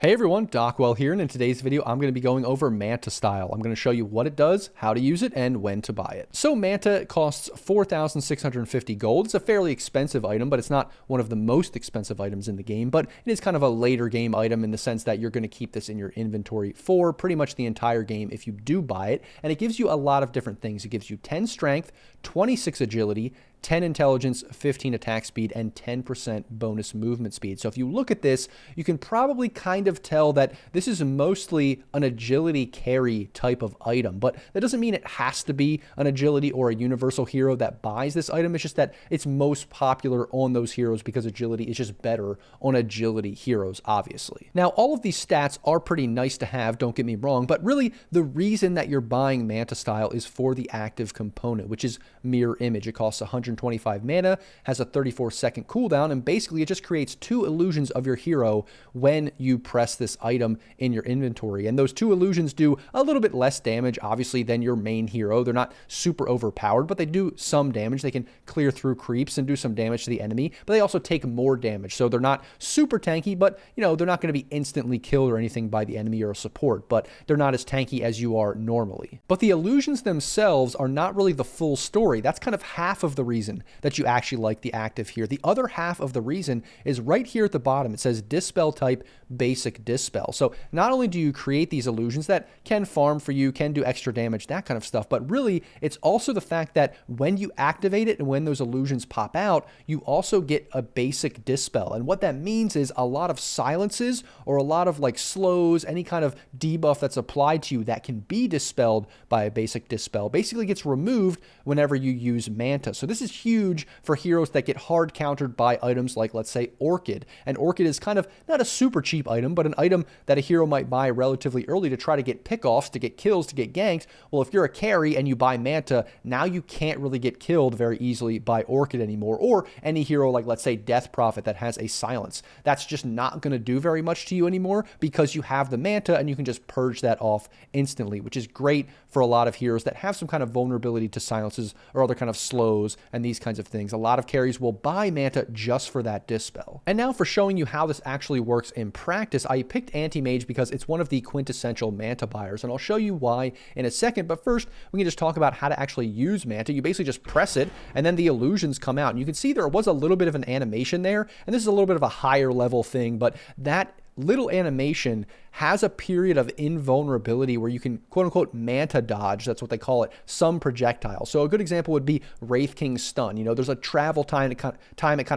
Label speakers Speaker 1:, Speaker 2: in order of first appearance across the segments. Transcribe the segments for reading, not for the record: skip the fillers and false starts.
Speaker 1: Hey everyone, Docwell here, and in today's video, I'm going to be going over Manta style. I'm going to show you what it does, how to use it, and when to buy it. So Manta costs 4,650 gold. It's a fairly expensive item, but it's not one of the most expensive items in the game, but it is kind of a later game item in the sense that you're going to keep this in your inventory for pretty much the entire game if you do buy it, and it gives you a lot of different things. It gives you 10 strength, 26 agility, 10 intelligence, 15 attack speed, and 10% bonus movement speed. So if you look at this, you can probably kind of tell that this is mostly an agility carry type of item, but that doesn't mean it has to be an agility or a universal hero that buys this item. It's just that it's most popular on those heroes because agility is just better on agility heroes, obviously. Now, all of these stats are pretty nice to have, don't get me wrong, but really the reason that you're buying Manta style is for the active component, which is mirror image. It costs 125 mana, has a 34-second cooldown, and basically it just creates two illusions of your hero when you press this item in your inventory. And those two illusions do a little bit less damage, obviously, than your main hero. They're not super overpowered, but they do some damage. They can clear through creeps and do some damage to the enemy, but they also take more damage. So they're not super tanky, but they're not going to be instantly killed or anything by the enemy or support, but they're not as tanky as you are normally. But the illusions themselves are not really the full story. That's kind of half of the reason that you actually like the active here. The other half of the reason is right here at the bottom. It says dispel type, basic dispel. So not only do you create these illusions that can farm for you, can do extra damage, that kind of stuff, but really it's also the fact that when you activate it and when those illusions pop out, you also get a basic dispel. And what that means is a lot of silences or a lot of like slows, any kind of debuff that's applied to you that can be dispelled by a basic dispel basically gets removed whenever you use Manta. So this is huge for heroes that get hard countered by items like, let's say, Orchid. And Orchid is kind of not a super cheap item, but an item that a hero might buy relatively early to try to get pickoffs, to get kills, to get ganks. Well, if you're a carry and you buy Manta, now you can't really get killed very easily by Orchid anymore, or any hero like, let's say, Death Prophet that has a silence. That's just not going to do very much to you anymore because you have the Manta and you can just purge that off instantly, which is great for a lot of heroes that have some kind of vulnerability to silences or other kind of slows and these kinds of things. A lot of carries will buy Manta just for that dispel. And now for showing you how this actually works in practice, I picked Anti-Mage because it's one of the quintessential Manta buyers, and I'll show you why in a second. But first, we can just talk about how to actually use Manta. You basically just press it, and then the illusions come out. And you can see there was a little bit of an animation there, and this is a little bit of a higher level thing, but that little animation has a period of invulnerability where you can quote unquote Manta dodge, that's what they call it, some projectiles. So a good example would be Wraith King's stun. There's a travel time, it kind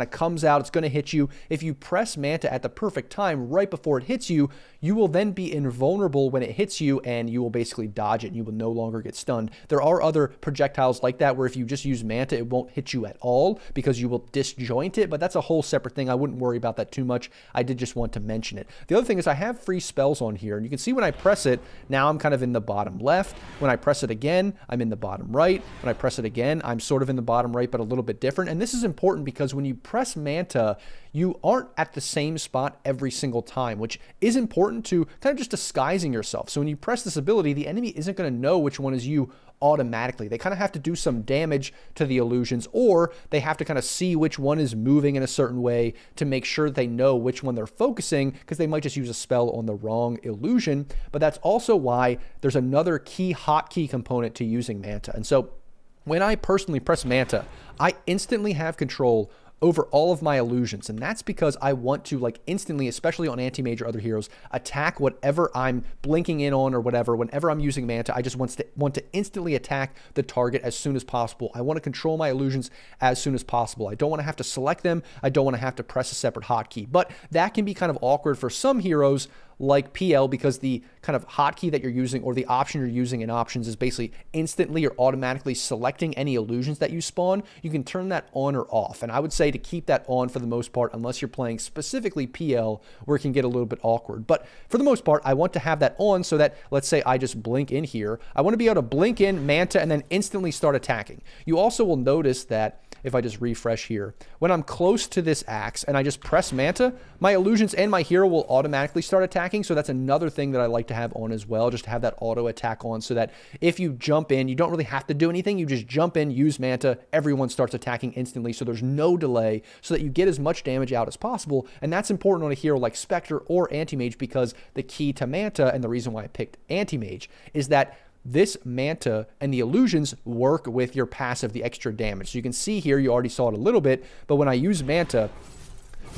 Speaker 1: of comes out, it's going to hit you. If you press Manta at the perfect time right before it hits you, you will then be invulnerable when it hits you, and you will basically dodge it and you will no longer get stunned. There are other projectiles like that where if you just use Manta, it won't hit you at all because you will disjoint it, but that's a whole separate thing. I wouldn't worry about that too much. I did just want to mention it. The other thing is I have free spells on here, and you can see when I press it, now I'm kind of in the bottom left. When I press it again, I'm in the bottom right. When I press it again, I'm sort of in the bottom right, but a little bit different. And this is important because when you press Manta, you aren't at the same spot every single time, which is important to kind of just disguising yourself. So when you press this ability, the enemy isn't going to know which one is you automatically. They kind of have to do some damage to the illusions, or they have to kind of see which one is moving in a certain way to make sure they know which one they're focusing, because they might just use a spell on the wrong illusion. But that's also why there's another key hotkey component to using Manta. And so when I personally press Manta, I instantly have control over all of my illusions, and that's because I want to instantly, especially on Anti-Mage or other heroes, attack whatever I'm blinking in on or whatever. Whenever I'm using Manta, I just want to instantly attack the target as soon as possible. I want to control my illusions as soon as possible. I don't want to have to select them. I don't want to have to press a separate hotkey, but that can be kind of awkward for some heroes like PL, because the kind of hotkey that you're using or the option you're using in options is basically instantly or automatically selecting any illusions that you spawn. You can turn that on or off, and I would say to keep that on for the most part, unless you're playing specifically PL, where it can get a little bit awkward. But for the most part, I want to have that on so that, let's say I just blink in here, I want to be able to blink in Manta and then instantly start attacking. You also will notice that if I just refresh here, when I'm close to this axe and I just press Manta, my illusions and my hero will automatically start attacking. So that's another thing that I like to have on as well, just to have that auto attack on, so that if you jump in, you don't really have to do anything. You just jump in, use Manta, everyone starts attacking instantly. So there's no delay melee so that you get as much damage out as possible. And that's important on a hero like Spectre or Anti-Mage, because the key to Manta, and the reason why I picked Anti-Mage, is that this Manta and the illusions work with your passive, the extra damage. So you can see here, you already saw it a little bit, but when I use Manta,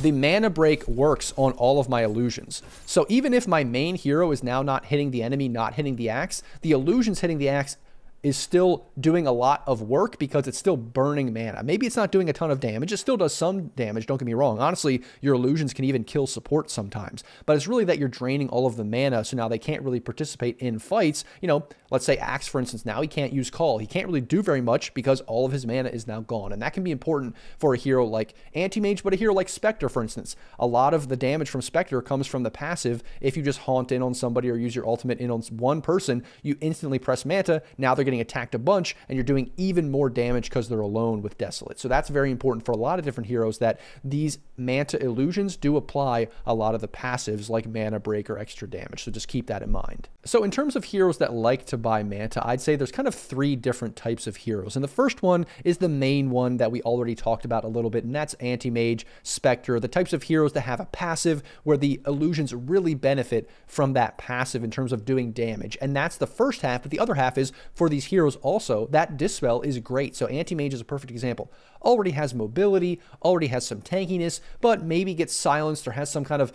Speaker 1: the mana break works on all of my illusions. So even if my main hero is now not hitting the enemy, not hitting the axe, the illusions hitting the axe is still doing a lot of work because it's still burning mana. Maybe it's not doing a ton of damage. It still does some damage, don't get me wrong. Honestly, your illusions can even kill support sometimes. But it's really that you're draining all of the mana, so now they can't really participate in fights. You know, let's say Axe, for instance, now he can't use Call. He can't really do very much because all of his mana is now gone. And that can be important for a hero like Anti-Mage, but a hero like Spectre, for instance. A lot of the damage from Spectre comes from the passive. If you just haunt in on somebody or use your ultimate in on one person, you instantly press Manta. Now they're getting attacked a bunch, and you're doing even more damage because they're alone with Desolate. So that's very important for a lot of different heroes, that these Manta illusions do apply a lot of the passives like mana break or extra damage. So just keep that in mind. So in terms of heroes that like to buy Manta, I'd say there's kind of 3 different types of heroes. And the first one is the main one that we already talked about a little bit, and that's Anti-Mage, Spectre, the types of heroes that have a passive where the illusions really benefit from that passive in terms of doing damage. And that's the first half, but the other half is for these heroes also, that dispel is great. So Anti-Mage is a perfect example. Already has mobility, already has some tankiness, but maybe gets silenced or has some kind of,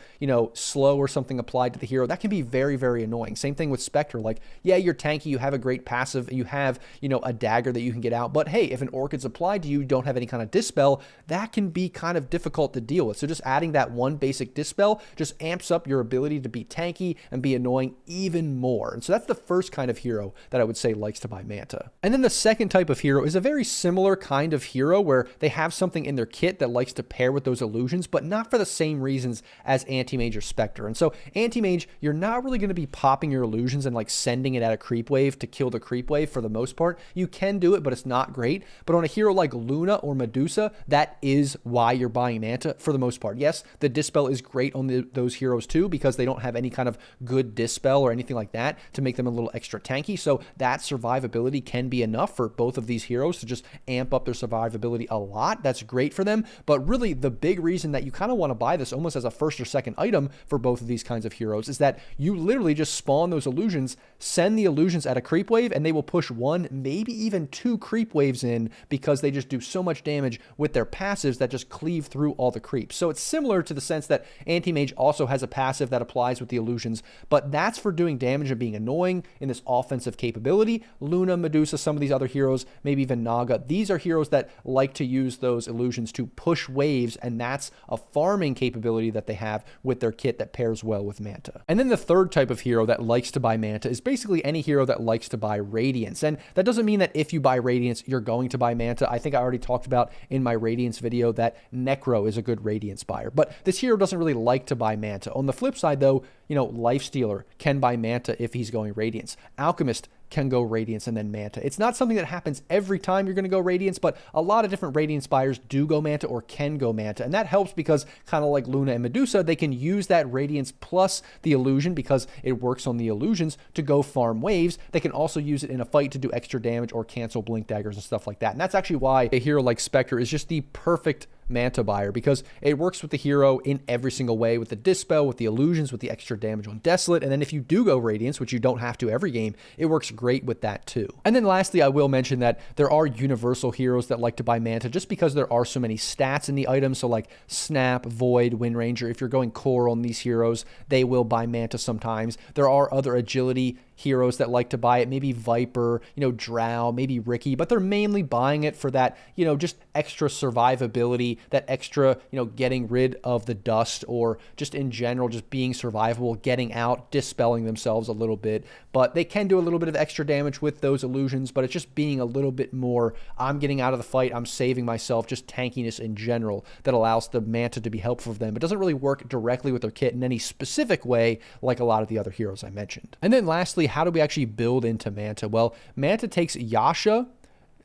Speaker 1: slow or something applied to the hero. That can be very, very annoying. Same thing with Spectre. Like, yeah, you're tanky, you have a great passive, you have, a dagger that you can get out, but hey, if an Orchid's applied to you, you don't have any kind of dispel, that can be kind of difficult to deal with. So just adding that one basic dispel just amps up your ability to be tanky and be annoying even more. And so that's the first kind of hero that I would say likes to buy Manta. And then the second type of hero is a very similar kind of hero where they have something in their kit that likes to pair with those illusions, but not for the same reasons as Anti-Mage or Spectre. And so Anti-Mage, you're not really going to be popping your illusions and like sending it at a creep wave to kill the creep wave for the most part. You can do it, but it's not great. But on a hero like Luna or Medusa, that is why you're buying Manta for the most part. Yes, the dispel is great on those heroes too, because they don't have any kind of good dispel or anything like that to make them a little extra tanky. So that survivability can be enough for both of these heroes to just amp up their survivability a lot. That's great for them. But really the big reason that you kind of want to buy this almost as a first or second item for both of these kinds of heroes is that you literally just spawn those illusions, send the illusions at a creep wave, and they will push 1, maybe even 2 creep waves in because they just do so much damage with their passives that just cleave through all the creeps. So it's similar to the sense that Anti-Mage also has a passive that applies with the illusions, but that's for doing damage and being annoying in this offensive capability. Luna, Medusa, some of these other heroes, maybe even Naga, these are heroes that like to use those illusions to push waves, and that's a farming capability that they have with their kit that pairs well with Manta. And then the third type of hero that likes to buy Manta is basically any hero that likes to buy Radiance. And that doesn't mean that if you buy Radiance, you're going to buy Manta. I think I already talked about in my Radiance video that Necro is a good Radiance buyer, but this hero doesn't really like to buy Manta. On the flip side though, Lifestealer can buy Manta if he's going Radiance. Alchemist can go Radiance and then Manta. It's not something that happens every time you're going to go Radiance, but a lot of different Radiance buyers do go Manta or can go Manta, and that helps because kind of like Luna and Medusa, they can use that Radiance plus the illusion because it works on the illusions to go farm waves. They can also use it in a fight to do extra damage or cancel blink daggers and stuff like that. And that's actually why a hero like Spectre is just the perfect Manta buyer, because it works with the hero in every single way, with the dispel, with the illusions, with the extra damage on Desolate, and then if you do go Radiance, which you don't have to every game, it works great with that too. And then lastly, I will mention that there are universal heroes that like to buy Manta just because there are so many stats in the item. So like Snap, Void, Wind Ranger, if you're going core on these heroes, they will buy Manta sometimes. There are other agility heroes that like to buy it, maybe Viper, Drow, maybe Ricky, but they're mainly buying it for that, just extra survivability, that extra, getting rid of the dust, or just in general, just being survivable, getting out, dispelling themselves a little bit. But they can do a little bit of extra damage with those illusions, but it's just being a little bit more, I'm getting out of the fight, I'm saving myself, just tankiness in general that allows the Manta to be helpful for them. It doesn't really work directly with their kit in any specific way like a lot of the other heroes I mentioned. And then lastly, how do we actually build into Manta? Well, Manta takes Yasha,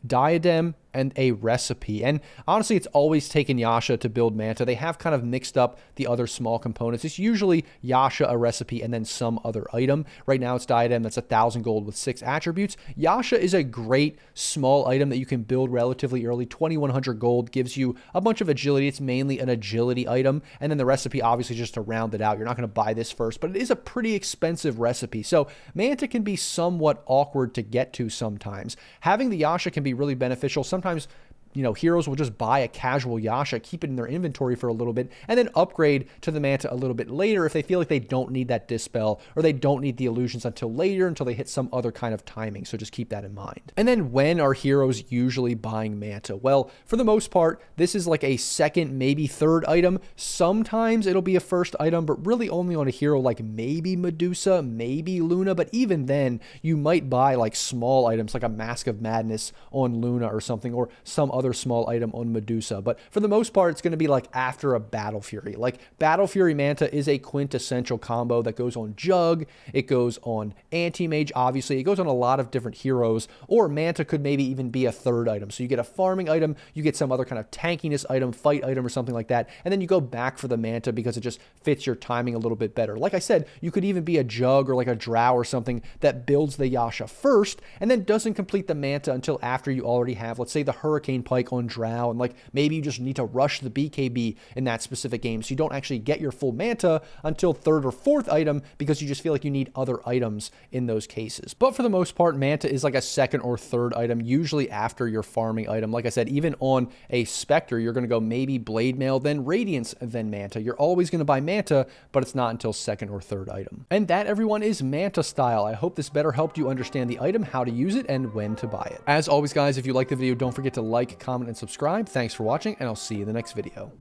Speaker 1: Diadem, and a recipe. And honestly, it's always taken Yasha to build Manta. They have kind of mixed up the other small components. It's usually Yasha, a recipe, and then some other item. Right now it's Diadem, that's 1,000 gold with 6 attributes. Yasha is a great small item that you can build relatively early. 2,100 gold gives you a bunch of agility. It's mainly an agility item. And then the recipe, obviously, just to round it out. You're not going to buy this first, but it is a pretty expensive recipe. So Manta can be somewhat awkward to get to sometimes. Having the Yasha can be really beneficial. Sometimes, you know, heroes will just buy a casual Yasha, keep it in their inventory for a little bit, and then upgrade to the Manta a little bit later if they feel like they don't need that dispel or they don't need the illusions until later, until they hit some other kind of timing. So just keep that in mind. And then when are heroes usually buying Manta? Well, for the most part, this is like a second, maybe third item. Sometimes it'll be a first item, but really only on a hero like maybe Medusa, maybe Luna. But even then, you might buy like small items like a Mask of Madness on Luna or something, or some other small item on Medusa. But for the most part, it's going to be like after a Battle Fury. Like Battle Fury Manta is a quintessential combo that goes on Jug, it goes on Anti-Mage, obviously, it goes on a lot of different heroes, or Manta could maybe even be a third item. So you get a farming item, you get some other kind of tankiness item, fight item or something like that, and then you go back for the Manta because it just fits your timing a little bit better. Like I said, you could even be a Jug or like a Drow or something that builds the Yasha first and then doesn't complete the Manta until after you already have, let's say, the Hurricane Pike on Drow, and like maybe you just need to rush the BKB in that specific game, so you don't actually get your full Manta until third or fourth item because you just feel like you need other items in those cases. But for the most part, Manta is like a second or third item, usually after your farming item. Like I said, even on a Spectre, you're going to go maybe Blade Mail, then Radiance, then Manta. You're always going to buy Manta, but it's not until second or third item. And that, everyone, is Manta style. I hope this better helped you understand the item, how to use it, and when to buy it. As always, guys, if you like the video, don't forget to like, comment, and subscribe. Thanks for watching, and I'll see you in the next video.